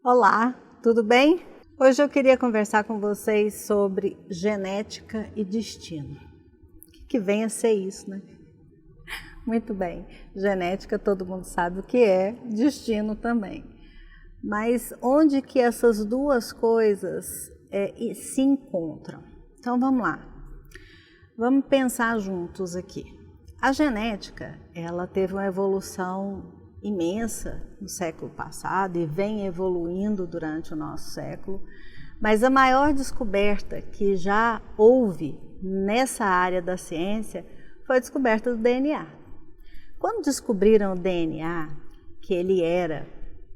Olá, tudo bem? Hoje eu queria conversar com vocês sobre genética e destino. O que vem a ser isso, né? Muito bem, genética todo mundo sabe o que é, destino também. Mas onde que essas duas coisas se encontram? Então vamos lá, vamos pensar juntos aqui. A genética, ela teve uma evolução imensa no século passado e vem evoluindo durante o nosso século, mas a maior descoberta que já houve nessa área da ciência foi a descoberta do DNA. Quando descobriram o DNA, que ele era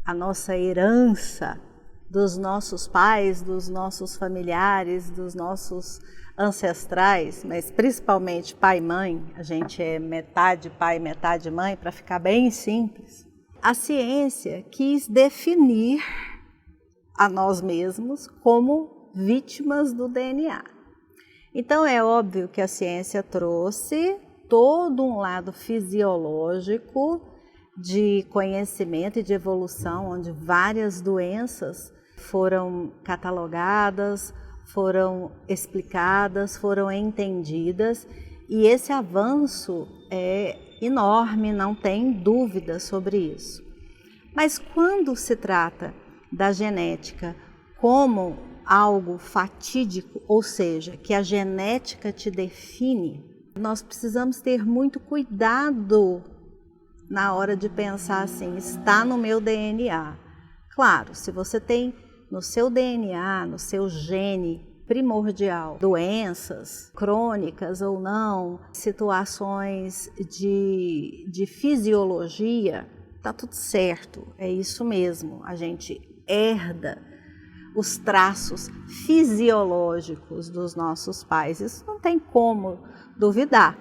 a nossa herança dos nossos pais, dos nossos familiares, dos nossos ancestrais, mas principalmente pai e mãe, a gente é metade pai, metade mãe, para ficar bem simples. A ciência quis definir a nós mesmos como vítimas do DNA. Então é óbvio que a ciência trouxe todo um lado fisiológico de conhecimento e de evolução, onde várias doenças foram catalogadas, foram explicadas, foram entendidas, e esse avanço é enorme, não tem dúvida sobre isso. Mas quando se trata da genética como algo fatídico, ou seja, que a genética te define, nós precisamos ter muito cuidado na hora de pensar assim, está no meu DNA. Claro, se você tem no seu DNA, no seu gene primordial, doenças crônicas ou não, situações de fisiologia, tá tudo certo, é isso mesmo, a gente herda os traços fisiológicos dos nossos pais, isso não tem como duvidar.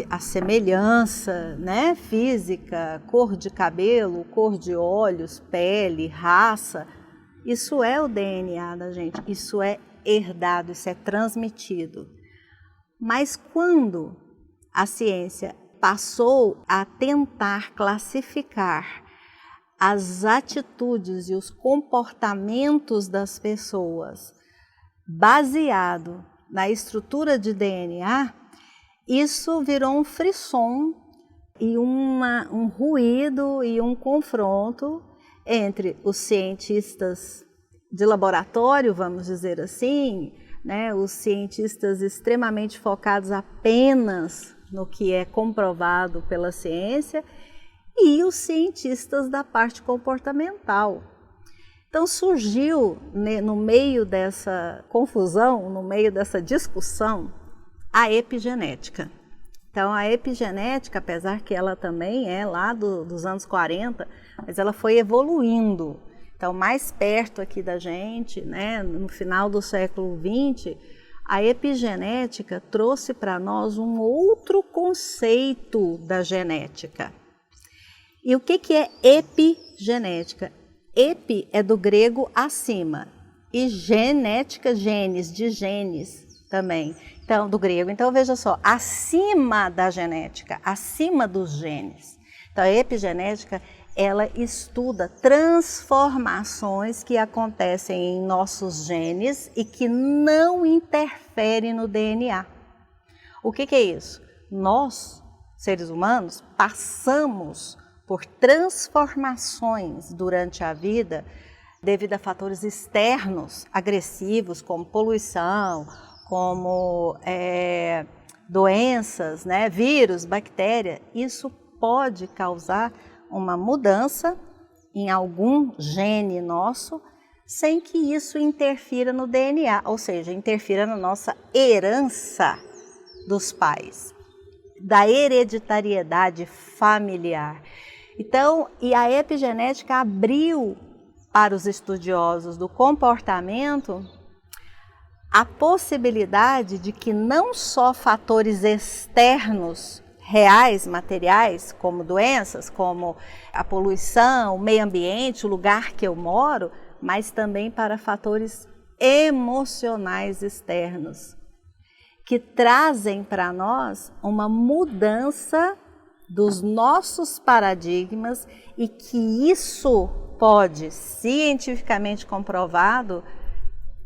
A semelhança, né, física, cor de cabelo, cor de olhos, pele, raça, isso é o DNA da gente, isso é herdado, isso é transmitido. Mas quando a ciência passou a tentar classificar as atitudes e os comportamentos das pessoas baseado na estrutura de DNA, isso virou um frisson e um ruído e um confronto entre os cientistas de laboratório, vamos dizer assim, né, os cientistas extremamente focados apenas no que é comprovado pela ciência e os cientistas da parte comportamental. Então surgiu, no meio dessa confusão, no meio dessa discussão, a epigenética. Então a epigenética, apesar que ela também é lá dos anos 40, mas ela foi evoluindo. Então mais perto aqui da gente, né, no final do século XX, a epigenética trouxe para nós um outro conceito da genética. E o que é epigenética? Epi é do grego acima e genética, genes, de genes também. Então, do grego. Então, veja só, acima da genética, acima dos genes. Então, a epigenética, ela estuda transformações que acontecem em nossos genes e que não interferem no DNA. O que é isso? Nós, seres humanos, passamos por transformações durante a vida devido a fatores externos agressivos, como poluição, como doenças, né, vírus, bactéria. Isso pode causar uma mudança em algum gene nosso, sem que isso interfira no DNA, ou seja, interfira na nossa herança dos pais, da hereditariedade familiar. Então, e a epigenética abriu para os estudiosos do comportamento a possibilidade de que não só fatores externos, reais, materiais, como doenças, como a poluição, o meio ambiente, o lugar que eu moro, mas também para fatores emocionais externos, que trazem para nós uma mudança dos nossos paradigmas e que isso pode, cientificamente comprovado,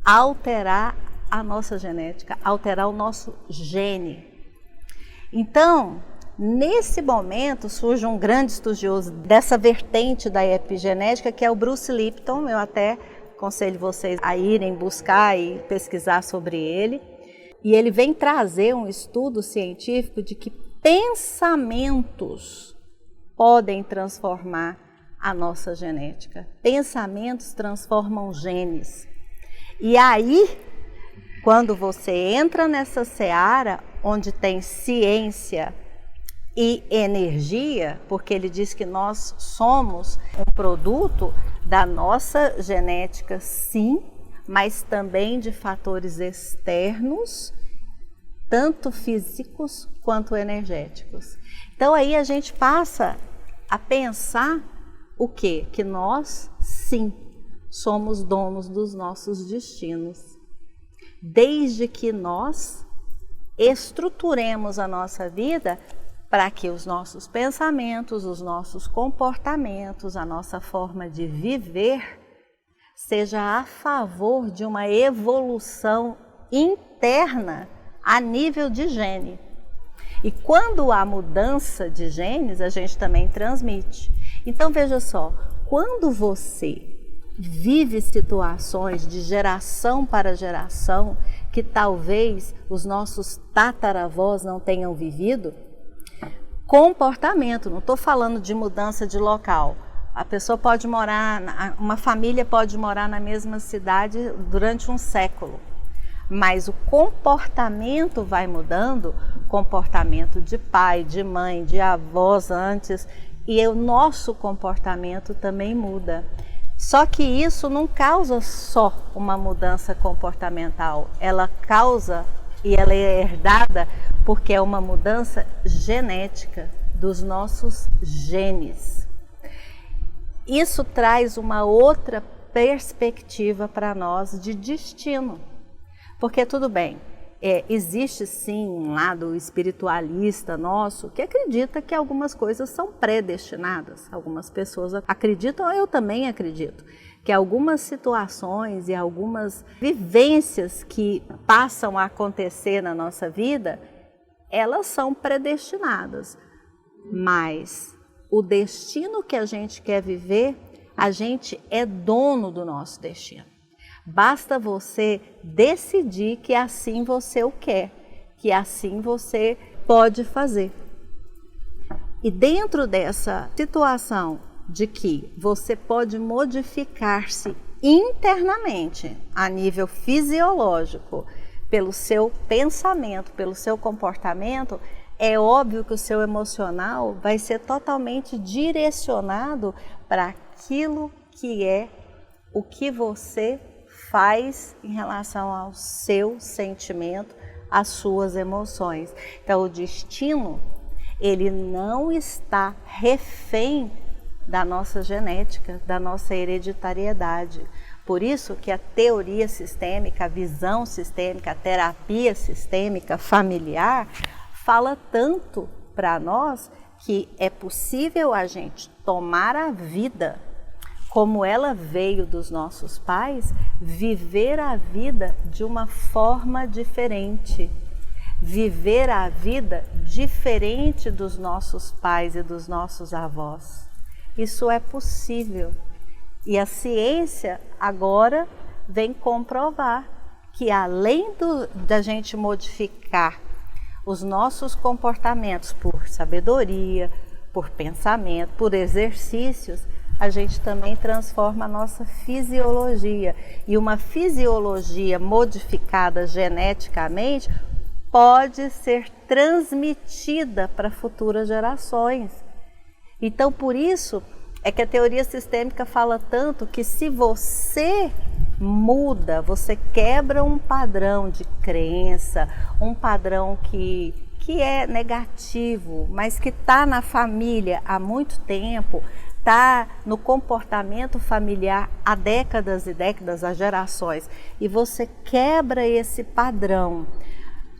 alterar a nossa genética, alterar o nosso gene. Então, nesse momento, surge um grande estudioso dessa vertente da epigenética, que é o Bruce Lipton. Eu até aconselho vocês a irem buscar e pesquisar sobre ele. E ele vem trazer um estudo científico de que pensamentos podem transformar a nossa genética. Pensamentos transformam genes. E aí, quando você entra nessa seara, onde tem ciência e energia, porque ele diz que nós somos um produto da nossa genética, sim, mas também de fatores externos, tanto físicos quanto energéticos. Então aí a gente passa a pensar o quê? Que nós, sim, somos donos dos nossos destinos. Desde que nós estruturemos a nossa vida para que os nossos pensamentos, os nossos comportamentos, a nossa forma de viver seja a favor de uma evolução interna a nível de gene. E quando há mudança de genes, a gente também transmite. Então veja só, quando você vive situações de geração para geração que talvez os nossos tataravós não tenham vivido, comportamento, não estou falando de mudança de local. A pessoa pode morar, uma família pode morar na mesma cidade durante um século, mas o comportamento vai mudando, comportamento de pai, de mãe, de avós antes, e o nosso comportamento também muda. Só que isso não causa só uma mudança comportamental, ela causa e ela é herdada porque é uma mudança genética dos nossos genes. Isso traz uma outra perspectiva para nós de destino. Porque tudo bem, existe sim um lado espiritualista nosso que acredita que algumas coisas são predestinadas. Algumas pessoas acreditam, eu também acredito, que algumas situações e algumas vivências que passam a acontecer na nossa vida, elas são predestinadas. Mas o destino que a gente quer viver, a gente é dono do nosso destino. Basta você decidir que assim você o quer, que assim você pode fazer. E dentro dessa situação de que você pode modificar-se internamente, a nível fisiológico, pelo seu pensamento, pelo seu comportamento, é óbvio que o seu emocional vai ser totalmente direcionado para aquilo que é o que você faz em relação ao seu sentimento, às suas emoções. Então, o destino, ele não está refém da nossa genética, da nossa hereditariedade. Por isso que a teoria sistêmica, a visão sistêmica, a terapia sistêmica familiar fala tanto para nós que é possível a gente tomar a vida como ela veio dos nossos pais, viver a vida de uma forma diferente. Viver a vida diferente dos nossos pais e dos nossos avós. Isso é possível. E a ciência agora vem comprovar que além da gente modificar os nossos comportamentos por sabedoria, por pensamento, por exercícios, a gente também transforma a nossa fisiologia. E uma fisiologia modificada geneticamente pode ser transmitida para futuras gerações. Então, por isso é que a teoria sistêmica fala tanto que se você muda, você quebra um padrão de crença, um padrão que é negativo, mas que está na família há muito tempo, está no comportamento familiar há décadas e décadas, há gerações, e você quebra esse padrão,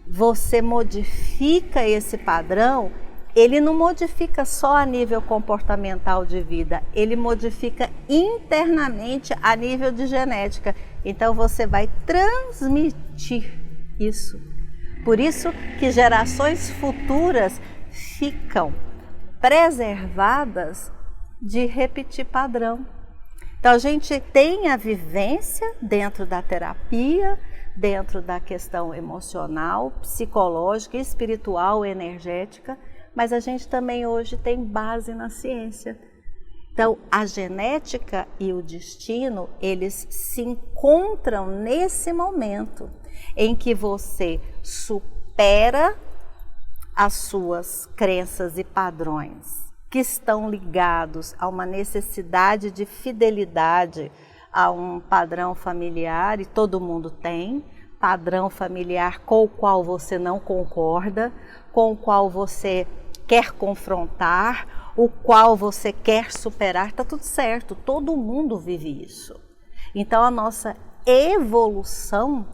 você modifica esse padrão, ele não modifica só a nível comportamental de vida, ele modifica internamente a nível de genética. Então você vai transmitir isso. Por isso que gerações futuras ficam preservadas de repetir padrão. Então a gente tem a vivência dentro da terapia, dentro da questão emocional, psicológica, espiritual, energética, mas a gente também hoje tem base na ciência. Então a genética e o destino, eles se encontram nesse momento em que você supera as suas crenças e padrões que estão ligados a uma necessidade de fidelidade a um padrão familiar, e todo mundo tem padrão familiar com o qual você não concorda, com o qual você quer confrontar, o qual você quer superar, está tudo certo, todo mundo vive isso. Então a nossa evolução,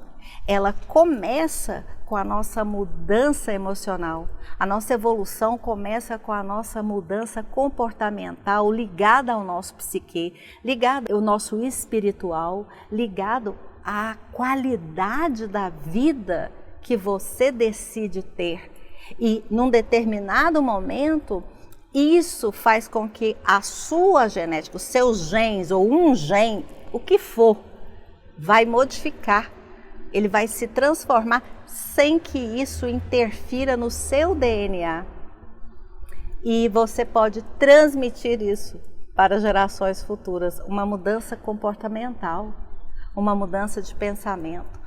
ela começa com a nossa mudança emocional. A nossa evolução começa com a nossa mudança comportamental ligada ao nosso psique, ligada ao nosso espiritual, ligado à qualidade da vida que você decide ter. E num determinado momento, isso faz com que a sua genética, os seus genes ou um gene, o que for, vai modificar. Ele vai se transformar sem que isso interfira no seu DNA. E você pode transmitir isso para gerações futuras. Uma mudança comportamental, uma mudança de pensamento,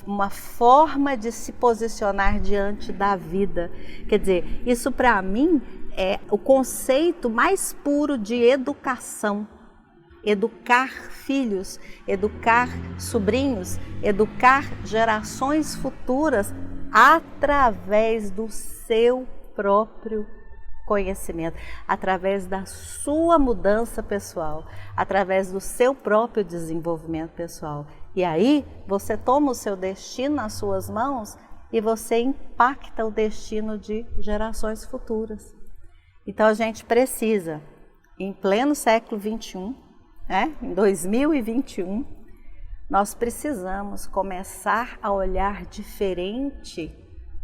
uma forma de se posicionar diante da vida. Quer dizer, isso para mim é o conceito mais puro de educação. Educar filhos, educar sobrinhos, educar gerações futuras através do seu próprio conhecimento, através da sua mudança pessoal, através do seu próprio desenvolvimento pessoal. E aí você toma o seu destino nas suas mãos e você impacta o destino de gerações futuras. Então a gente precisa, em pleno século XXI, em 2021, nós precisamos começar a olhar diferente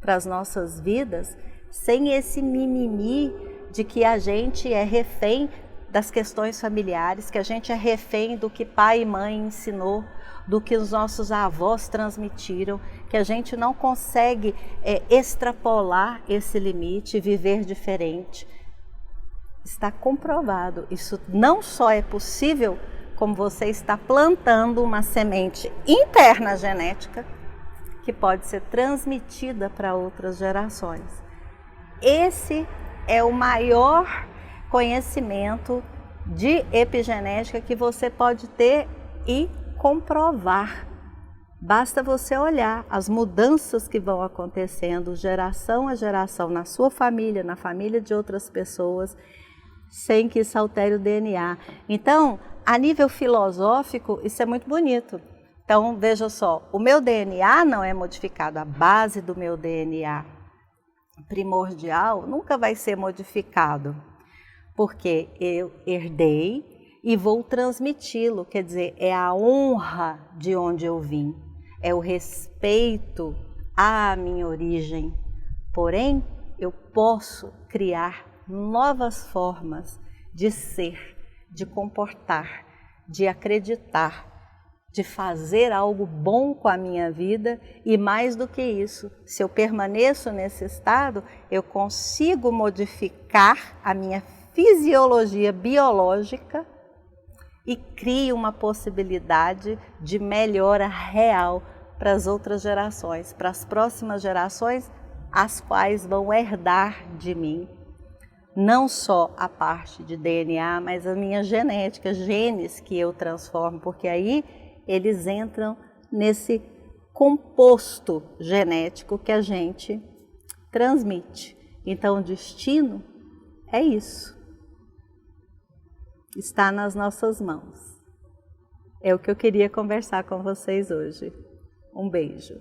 para as nossas vidas, sem esse mimimi de que a gente é refém das questões familiares, que a gente é refém do que pai e mãe ensinou, do que os nossos avós transmitiram, que a gente não consegue extrapolar esse limite e viver diferente. Está comprovado, isso não só é possível, como você está plantando uma semente interna genética que pode ser transmitida para outras gerações. Esse é o maior conhecimento de epigenética que você pode ter e comprovar. Basta você olhar as mudanças que vão acontecendo geração a geração na sua família, na família de outras pessoas, sem que isso altere o DNA. Então, a nível filosófico, isso é muito bonito. Então, veja só, o meu DNA não é modificado, a base do meu DNA primordial nunca vai ser modificado, porque eu herdei e vou transmiti-lo, quer dizer, é a honra de onde eu vim, é o respeito à minha origem. Porém, eu posso criar novas formas de ser, de comportar, de acreditar, de fazer algo bom com a minha vida e mais do que isso, se eu permaneço nesse estado, eu consigo modificar a minha fisiologia biológica e crio uma possibilidade de melhora real para as outras gerações, para as próximas gerações, as quais vão herdar de mim não só a parte de DNA, mas a minha genética, genes que eu transformo, porque aí eles entram nesse composto genético que a gente transmite. Então, o destino é isso. Está nas nossas mãos. É o que eu queria conversar com vocês hoje. Um beijo.